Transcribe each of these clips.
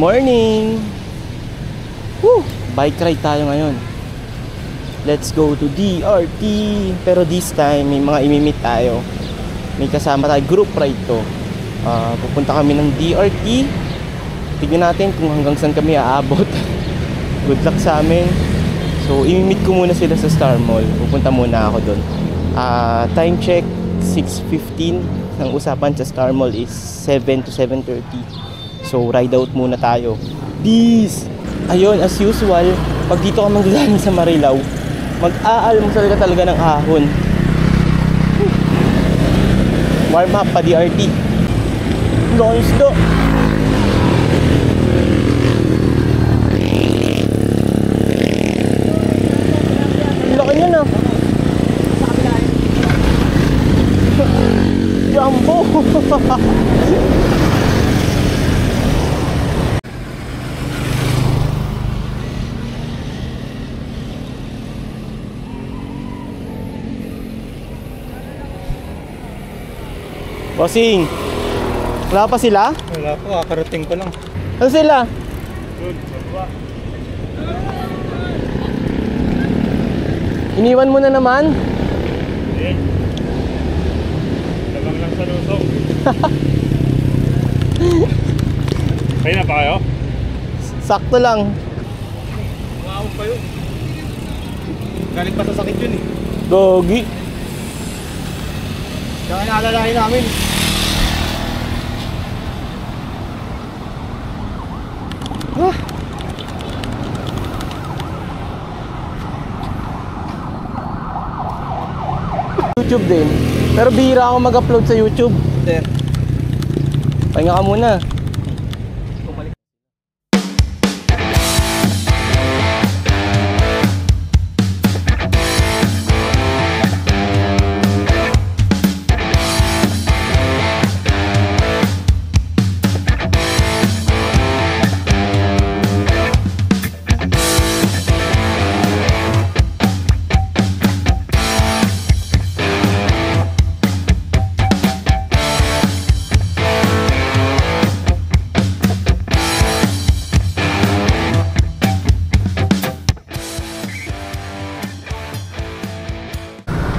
Morning! Woo! Bike ride tayo ngayon. Let's go to DRT. Pero this time, may mga imimit tayo. May kasama tayo, group ride to. Pupunta kami ng DRT. Tignan natin kung hanggang saan kami aabot. Good luck sa amin. So, imimit ko muna sila sa Star Mall. Pupunta muna ako doon. Time check, 6:15. Ang usapan sa Star Mall is 7 to 7:30. So, ride out muna tayo. Peace! Ayun, as usual, pag dito ka manggagaling sa Marilao, mag-aalmusal ka talaga ng ahon. Warm up pa DRT. Launch to! Laki niya na. Jumbo! Bossing, wala pa sila? Wala po, kakarating ko lang. Ano sila? Iniwan mo na naman? Hindi. Dalang lang sa lusong. Kaya na pa kayo? Sakto lang. Umawag pa yun. Galing pa sa sakit yun eh. Gogi. Kaya naalalahin namin. YouTube din. Pero bihira ako mag-upload sa YouTube. Sir. Pahinga ka muna.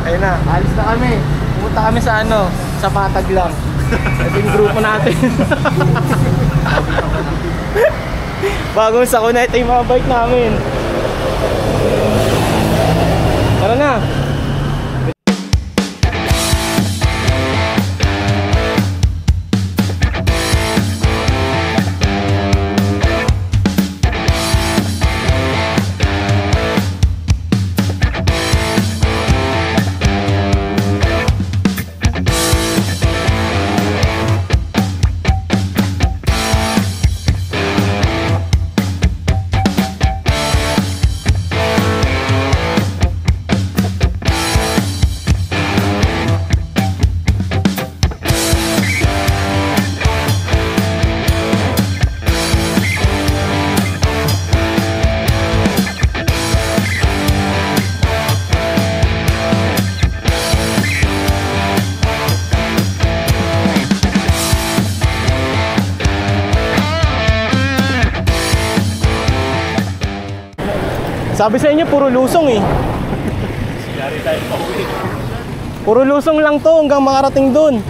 Ayun na, alis na kami. Pumunta kami sa sa Patag lang. Ito yung grupo natin. Bagong sakuna, ito yung mga bike namin. Tara na. Sabi sa inyo, puro lusong eh. Sigari tayo pa uwi. Puro lusong lang to hanggang makarating dun.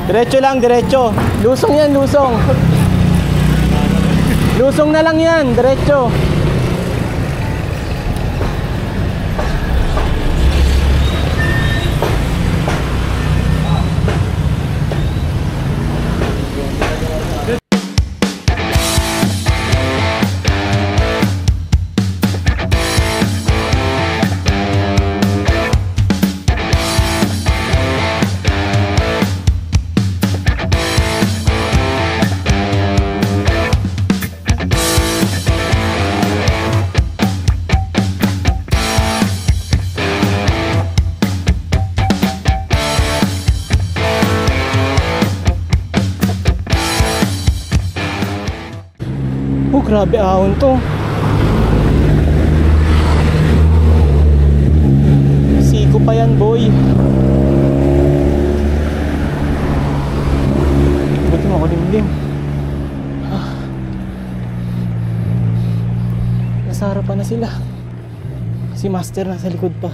Diretso lang, diretso. Lusong yan, lusong. Lusong na lang yan, diretso. Oh, grabe ahon to. Siko pa yan, boy. Buti mo kulimlim. Nasa harapan na sila. Si Master nasa likod pa.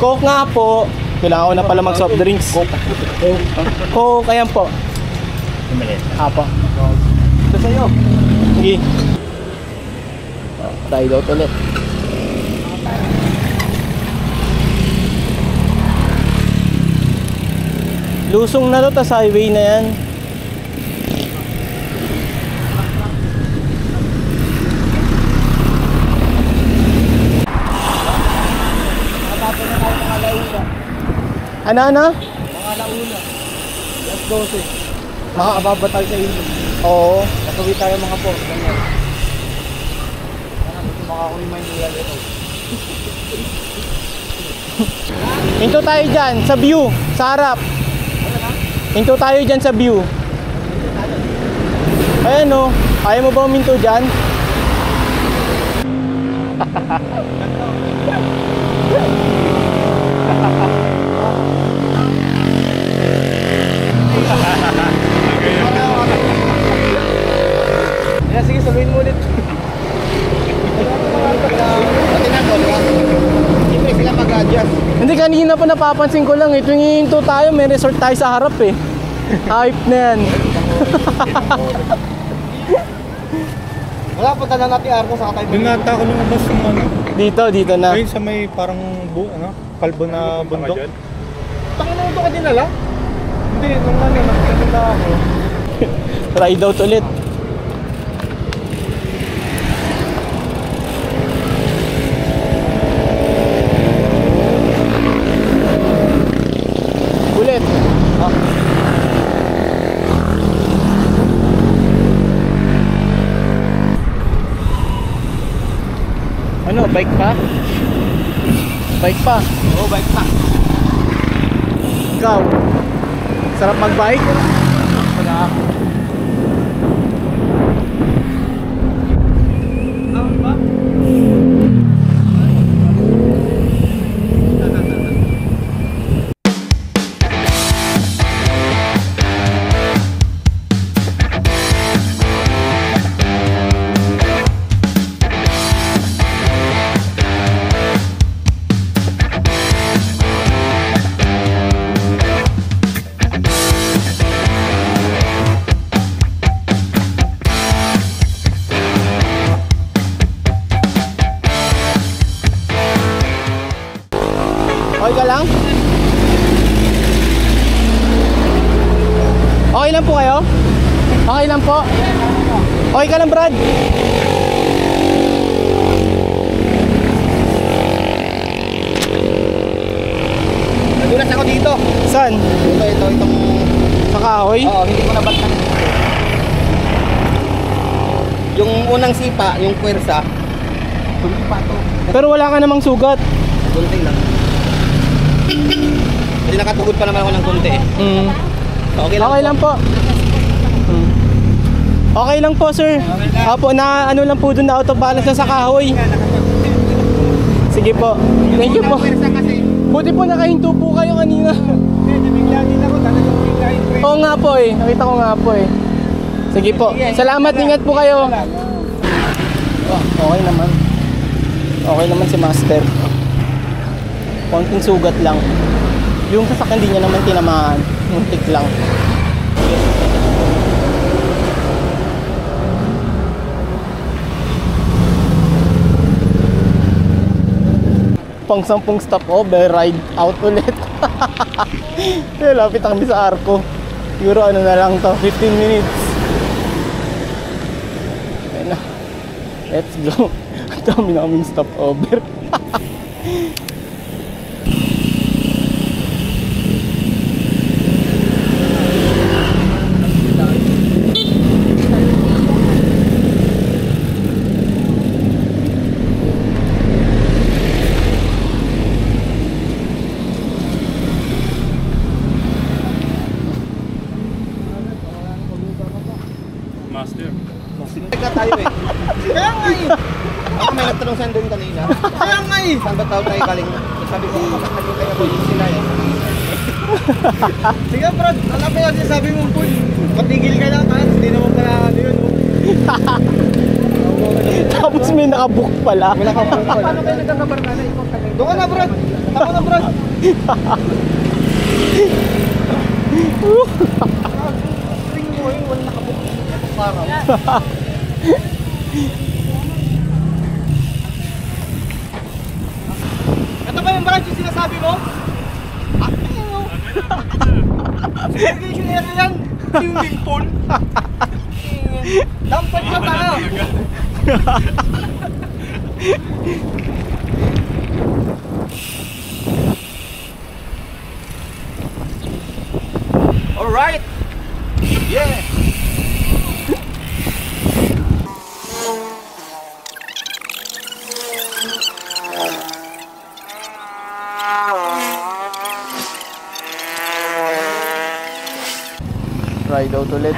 Coke nga po. Kailangan ko na pala mag soft drinks. Coke, ayan po. Apo. Ito sa'yo. Sige. Ride out ulit. Lusong na to, tas highway na yan. Ano? Mga launa. Last 12. Makakababa tayo sa ilog. Oo. Nakawin tayo mga po. Ganyan. Sana gusto makakuwi Maynila ito. Hinto tayo dyan, sa view, sa harap. Hinto tayo dyan sa view. Ayan o, ayaw mo ba huminto dyan? Kaya sige, saluhin mo ulit. Pati na po, hindi sila mag-adjust. Hindi, kanina pa napapansin ko lang eh. Tuwing hihinto tayo, may resort tayo sa harap eh. Hype na yan. Wala, punta na natin Arco sa katay. Doon nata ako lumabas yung ano. Dito na. Ayun sa may parang kalbo na bundok. Tangin na ito ka dinala? Hindi, nung ano, nagkakita ako. Ride out ulit. Ulit. Ano, bike pa? Bike pa? Oo, bike pa. Ikaw? Sarap mag-bike? Wala ako. Tama ba? Okay ka lang? Okay lang po kayo? Okay lang po? Okay ka lang, Brad? Nadulas ako dito. Saan? Itong... Sa kahoy? Oo, hindi ko nabatan. Yung unang sipa, yung puwersa, hindi pa ito. Pero wala ka namang sugat. Kunti lang. Kasi nakatugod pa naman ako ng kunti eh. Okay lang, Okay lang po. Okay lang po, sir. Opo, na ano lang po doon na auto balance na sa kahoy. Sige po. Thank you po. Buti po nakahinto po kayo kanina. Nabigla din ako, talagang biglahin ko. Oo nga po eh. Nakita ko nga po eh. Sige po. Salamat, ingat po kayo. Oh, okay naman. Okay naman si Master. Konting sugat lang. Yung sasakyan din niya naman tinamaan. Muntik lang. Pang 10 stopover, ride out ulit. Lapit kami sa Arco. Siguro ano na lang to, 15 minutes. Ayun na. Let's go. Ang dami na kaming stopover. Master. Kaya nga eh. Ako may nagtanong saan doon kanina. Kaya nga eh. Saan ba tayo tayo galing? Sabi ko, kapag naging kaya ko yung sila eh. Sige Brad, alam ko kasi sabi mo po, patigil ka lang ha. Hindi naman pala ano yun. Tapos may nakabook pala. Wala kang pala. Paano kayo nagkakabarkada? Ikaw kagay. Doon ka na Brad. Tama na Brad. Ring mo eh, wala nakabuk. Paraw. Ito ba yung Brad yung sinasabi mo? Ah, ano? Segregation area yan. Swimming pool. Dampad ka tayo. Alright! Yeah! Ride out ulit.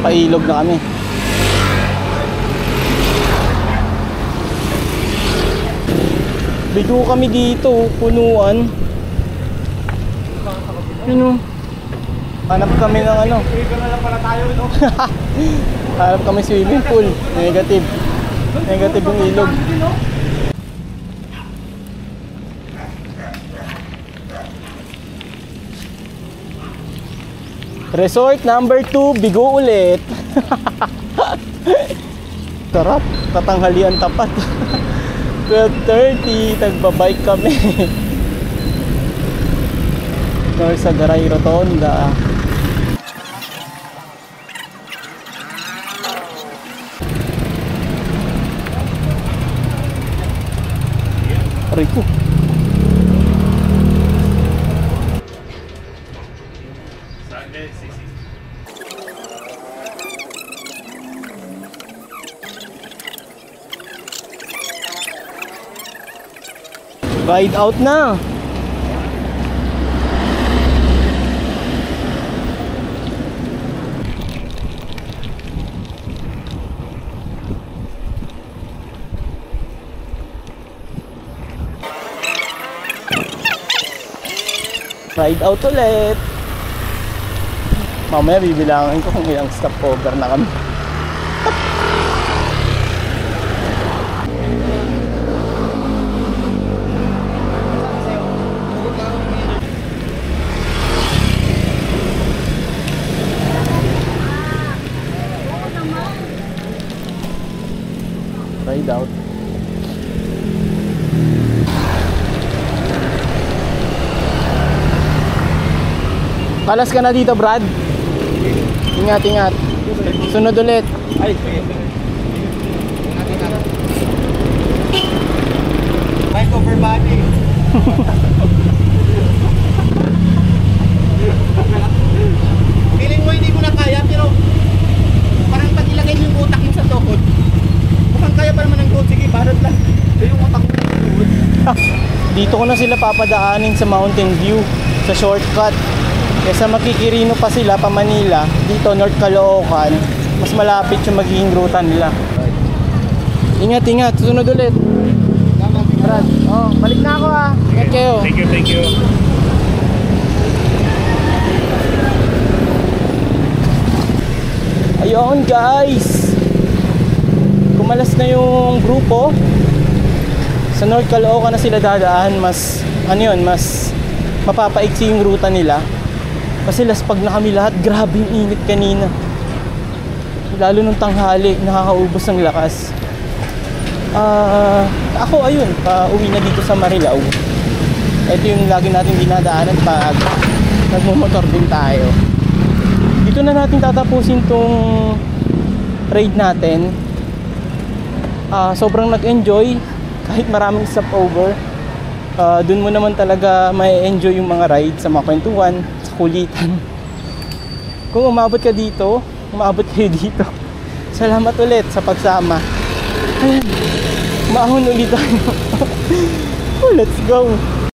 Pailog na kami. Bigo kami dito, punuan. Yun o. Hanap kami ng ano. Trigger na lang pala tayo, no? Hanap kami swimming pool. Negative. Negative yung ilog. Resort number 2, Bigo ulit. Sarap, katanghalian tapat. 12:30, nagbabike kami. North Sagaray Rotonda. Rico. Ride out na. Ride out ulit. Mamaya bibilangin ko kung ilang stopover na kami. Ride out. Palas ka na dito, Brad. Ingat, ingat. Sunod ulit. Ay, sige. Bike over body. Feeling mo hindi ko na kaya pero parang pag ilagay mo yung utak yung sa tuhod. Mukhang kaya pa naman ng tuhod. Sige, barot lang. Yung utak mo yung tuhod. Dito ko na sila papadaanin sa Mountain View, sa shortcut. Kesa makikirino pa sila pa Manila, dito North Caloocan, mas malapit yung magiging ruta nila. Ingat, ingat. Susunod ulit. Brad, oh, balik na ako ah. Ingat kayo. Thank you, thank you. Ayun guys, kumalas na yung grupo. Sa North Caloocan na sila dadaan. Mas, ano yun, mas mapapaiksi yung ruta nila. Kasi laspag na kami lahat. Grabe yung init kanina. Lalo nung tanghali, nakakaubos ng lakas. Ako ayun, uwi na dito sa Marilao. Ito yung lagi natin dinadaanan pag nagmumotor din tayo. Dito na natin tatapusin tong ride natin. Sobrang nag-enjoy kahit maraming stopover. Dun mo naman talaga may enjoy yung mga ride sa mga kwentuhan, sa kulitan. Kung umabot ka dito, umabot kayo dito. Salamat ulit sa pagsama. Ayan, maahon ulit tayo. Let's go.